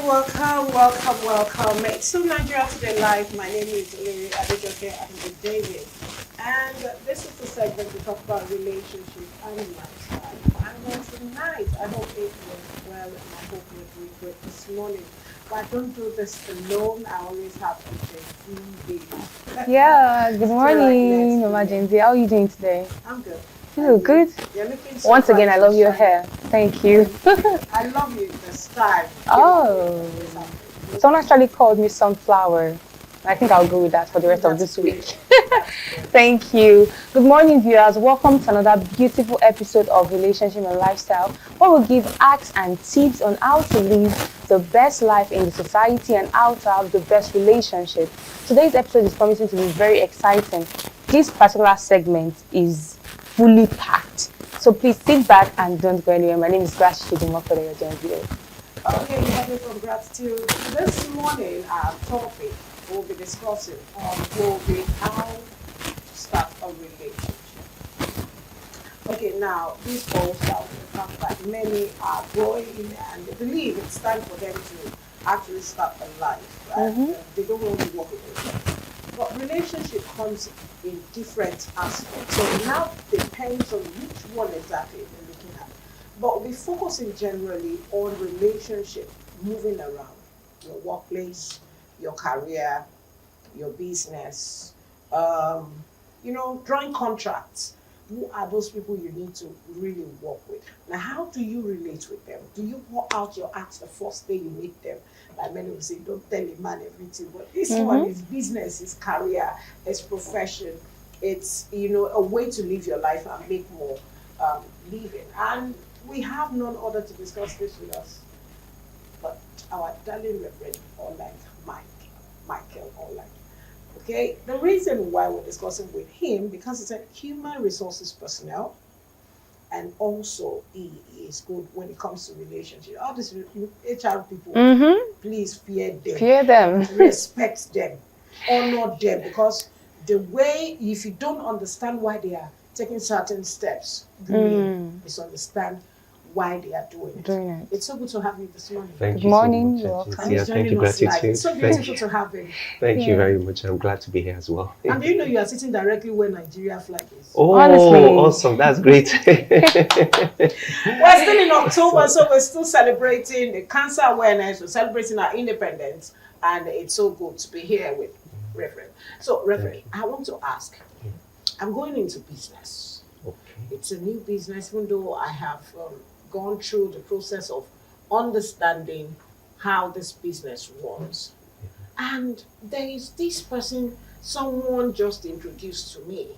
welcome. It's so Nigeria Today Live. My name is Larry Adejoke and David. And this is the segment we talk about relationship and lifestyle. And then tonight, I hope it went well and I hope you're doing great this morning. But I don't do this alone. I always have a baby. Yeah, good morning, Mama Mama Jenzi. How are you doing today? I'm good. You look good. You're looking so Once again, I love your shining. hair. Thank you. I love you, the style. Oh. Someone actually called me sunflower. I think I'll go with that for the rest of this week. Thank you. Good morning, viewers. Welcome to another beautiful episode of Relationship and Lifestyle, where we'll give hacks and tips on how to live the best life in the society and how to have the best relationship. Today's episode is promising to be very exciting. This particular segment is fully packed. So please sit back and don't go anywhere. My name is Grace Chidimo for your joint video. Okay, you have it from gratitude. This morning, our topic we'll be discussing will be how to start a relationship. Okay, now this boils down to the fact that many are growing and they believe it's time for them to actually start a life. And they don't want to walk with themselves. But relationship comes in different aspects. So it now depends on which one exactly they're looking at. But we're focusing generally on relationship moving around your workplace, your career, your business, drawing contracts. Who are those people you need to really work with? Now, how do you relate with them? Do you pour out your heart the first day you meet them? Like many will say, don't tell a man everything. But this one is business, is career, it's profession. It's, a way to live your life and make more living. And we have none other to discuss this with us but our darling Reverend Michael Online. Okay, the reason why we're discussing with him, because it's a human resources personnel, and also he is good when it comes to relationship. All these HR people, please fear them. Fear them. Respect them. Honor them. Because the way, if you don't understand why they are taking certain steps, you will misunderstand why they are doing it. It's so good to have you this morning. Thank Good you morning. so You're much. welcome. Yeah, thank you, gratitude. It's so beautiful to have him. Thank you very much. I'm glad to be here as well. And do you know you are sitting directly where Nigeria flag is? Oh, honestly. Awesome. That's great. We're still in October, so we're still celebrating the cancer awareness. We're celebrating our independence. And it's so good to be here with Reverend. So, Reverend, I want to ask, I'm going into business. Okay. It's a new business, even though I have gone through the process of understanding how this business runs. And there is this person, someone just introduced to me,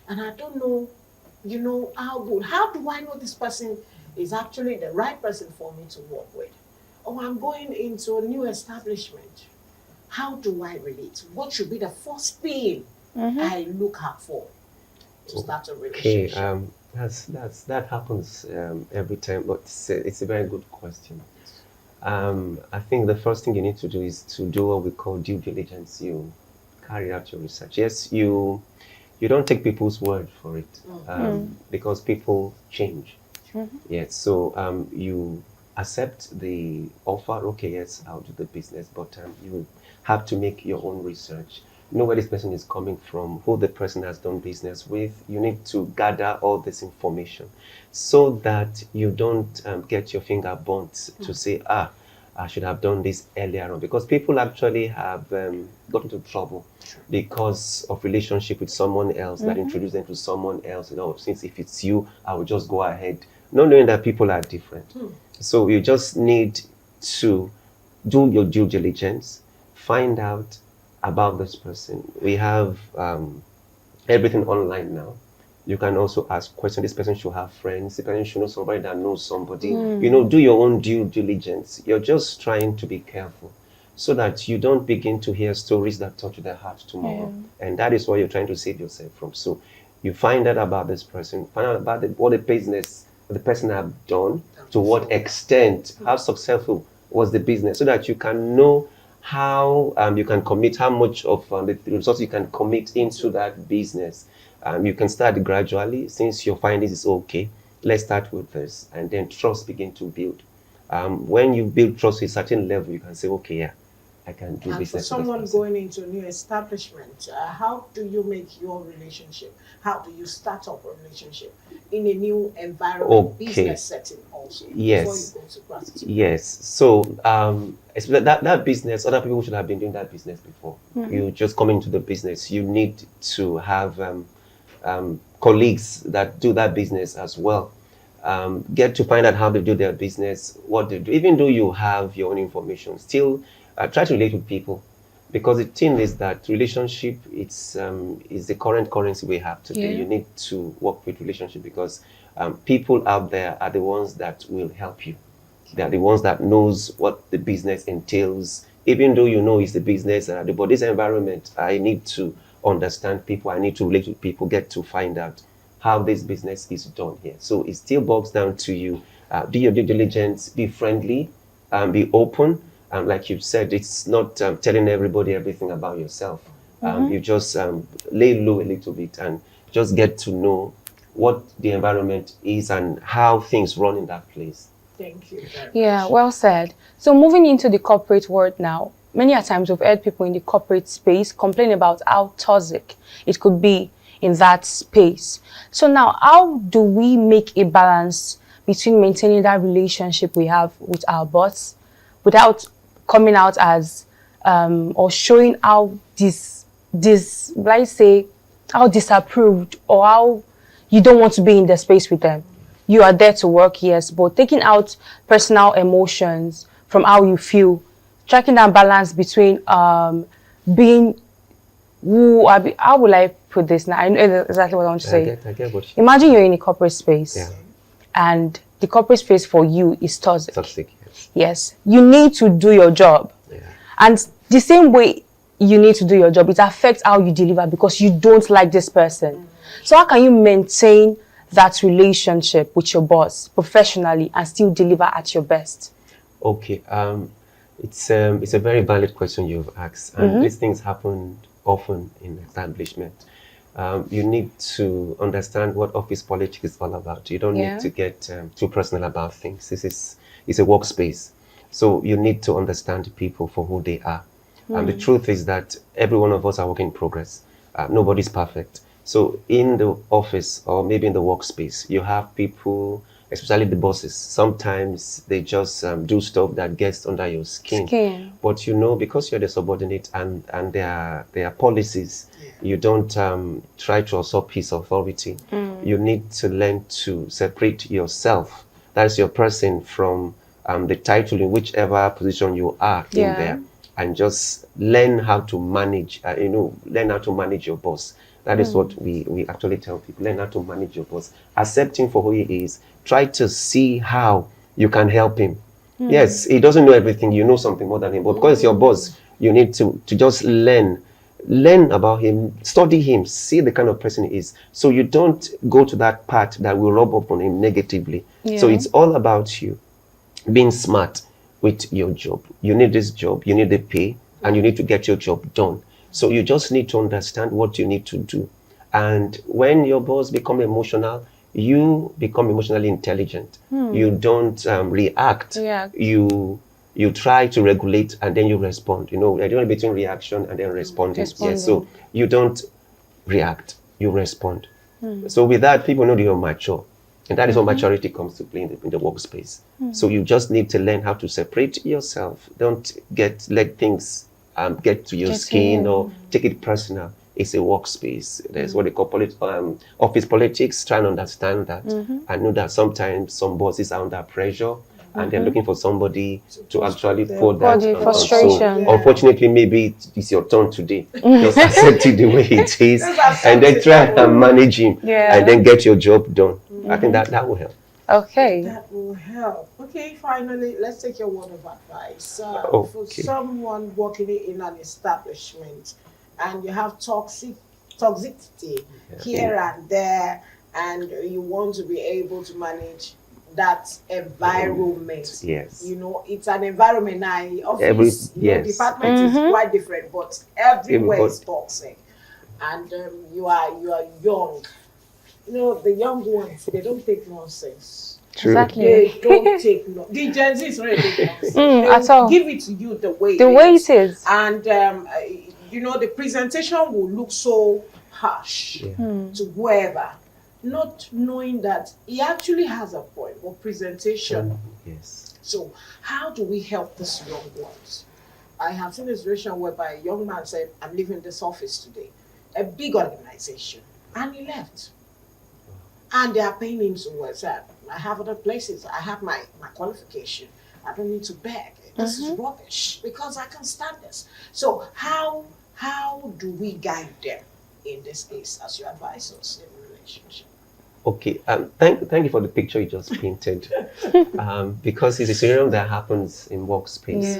and I don't know, how good. How do I know this person is actually the right person for me to work with? Or I'm going into a new establishment. How do I relate? What should be the first thing I look out for to start a relationship? Okay, that happens every time, but it's a very good question. I think the first thing you need to do is to do what we call due diligence. You carry out your research. Yes, you don't take people's word for it because people change. Yes, so you accept the offer. Okay, yes, I'll do the business, but you have to make your own research. Know where this person is coming from, who the person has done business with. You need to gather all this information so that you don't get your finger burnt to say, I should have done this earlier on. Because people actually have got into trouble because of relationship with someone else that introduced them to someone else. Since if it's you, I will just go ahead. Not knowing that people are different. So you just need to do your due diligence, find out about this person. We have everything online now. You can also ask questions. This person should have friends. This person should know somebody that knows somebody. Do your own due diligence. You're just trying to be careful so that you don't begin to hear stories that touch the heart tomorrow. And that is what you're trying to save yourself from. So you find out about this person, find out about what the business the person have done, to what extent, how successful was the business, so that you can know how you can commit, how much of the resources you can commit into that business. You can start gradually. Since your findings is okay, let's start with this, and then trust begin to build. When you build trust to a certain level, you can say, okay, yeah, I can do And for business with this someone person. going into a new establishment, how do you make your relationship? How do you start up a relationship in a new environment, Okay. business setting also, Yes. before you go to gratitude? Yes. So, especially that business, other people should have been doing that business before. You just come into the business. You need to have colleagues that do that business as well. Get to find out how they do their business, what they do. Even though you have your own information, still try to relate with people, because the thing is that relationship is the current currency we have today. Yeah. You need to work with relationship, because people out there are the ones that will help you. They are the ones that knows what the business entails. Even though you know it's the business, but this environment, I need to understand people. I need to relate with people, get to find out how this business is done here. So it still boils down to you. Do your due diligence, be friendly, be open. Like you said, it's not telling everybody everything about yourself. You just lay low a little bit and just get to know what the environment is and how things run in that place. Thank you very Yeah, much. well said. So moving into the corporate world now, many a times we've heard people in the corporate space complain about how toxic it could be in that space. So now, how do we make a balance between maintaining that relationship we have with our boss without coming out as or showing how let's say, how disapproved or how you don't want to be in the space with them? You are there to work, yes, but taking out personal emotions from how you feel, striking that balance between being how will I put this now? I know exactly what I want to say. I get what you Imagine you're in a corporate space, Yeah. and the corporate space for you is toxic. toxic. Yes. Yes, you need to do your job. Yeah. And the same way you need to do your job, it affects how you deliver because you don't like this person. So how can you maintain that relationship with your boss professionally and still deliver at your best? Okay. It's a very valid question you've asked, and these things happen often in establishment. You need to understand what office politics is all about. You don't Yeah. need to get too personal about things. It's a workspace, so you need to understand people for who they are. And the truth is that every one of us are work in progress. Nobody's perfect. So in the office or maybe in the workspace, you have people, especially the bosses. Sometimes they just do stuff that gets under your skin. But you know, because you're the subordinate and there are policies, you don't try to usurp his authority. You need to learn to separate yourself, that's your person, from the title in whichever position you are in there, and just learn how to manage, learn how to manage your boss. That is what we actually tell people. Learn how to manage your boss. Accept him for who he is. Try to see how you can help him. Yes, he doesn't know everything. You know something more than him. But because it's your boss, you need to just learn about him, study him, see the kind of person he is. So you don't go to that part that will rub up on him negatively. So it's all about you being smart with your job. You need this job, you need the pay, and you need to get your job done. So you just need to understand what you need to do. And when your boss become emotional, you become emotionally intelligent. You don't react. You try to regulate and then you respond. You know, the difference between reaction and then responding. Yes, so you don't react, you respond. So with that, people know that you're mature. And that is what maturity comes to play in the workspace. So you just need to learn how to separate yourself. Don't let things get to your skin or take it personal. It's a workspace. There's what they call office politics. Try and understand that. I know that sometimes some bosses are under pressure and they're looking for somebody to actually pour that on. Frustration. So unfortunately, maybe it's your turn today. Just accept it the way it is and then try and manage him and then get your job done. I think that will help. Okay. That will help. Okay, finally, let's take your word of advice. For someone working in an establishment and you have toxicity here and there, and you want to be able to manage that environment. Yes. You know, it's an environment now. Office, department is quite different, but everywhere is toxic. And you are young. You know, the young ones, they don't take nonsense. True. Exactly. They don't take no. The Gen Z is not taking nonsense. They At all. will give it to you the way The way it is. and you know, the presentation will look so harsh Yeah. to whoever, not knowing that he actually has a point of presentation. Yes. So how do we help these young ones? I have seen a situation whereby a young man said, I'm leaving this office today, a big organization, and he left. And they are paying him so well. So I have other places, I have my qualification, I don't need to beg. This is rubbish because I can stand this. So how do we guide them in this case as you advise us in a relationship? Okay. Thank you for the picture you just painted. Because it's a scenario that happens in workspace.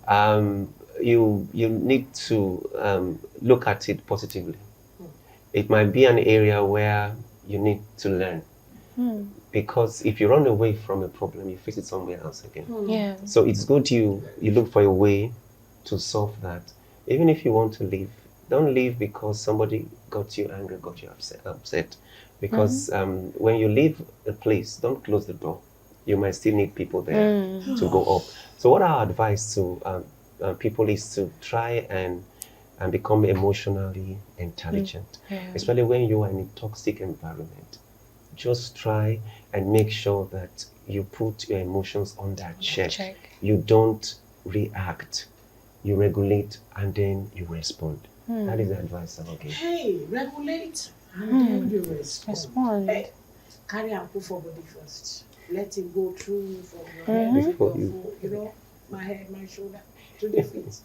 Yeah. You need to look at it positively. It might be an area where you need to learn. Because if you run away from a problem, you face it somewhere else again. Yeah. So it's good you look for a way to solve that. Even if you want to leave, don't leave because somebody got you angry, got you upset. Because when you leave a place, don't close the door. You might still need people there to go up. So what our advice to people is to try and become emotionally intelligent, especially when you are in a toxic environment. Just try and make sure that you put your emotions under check. You don't react. You regulate and then you respond. That is the advice I will give. Hey, regulate and then you respond. Hey, carry and put for body first. Let it go through from your head to Before your you- you know, my head, my shoulder, to the feet.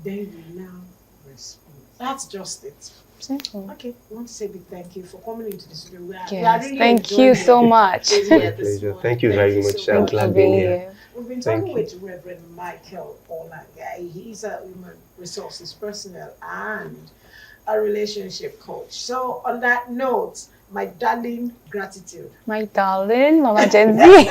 Then you now respond. That's just it. Simple. Okay, I want to say big thank you for coming into the studio. We are Yes. really Thank enjoying you so much. being My here this pleasure. morning. Thank you very so much. I'm much. glad For being being here. here. We've been Thank talking you. with Reverend Michael Olanga. He's a human resources personnel and a relationship coach. So on that note, my darling, gratitude. My darling, Mama Gen Z.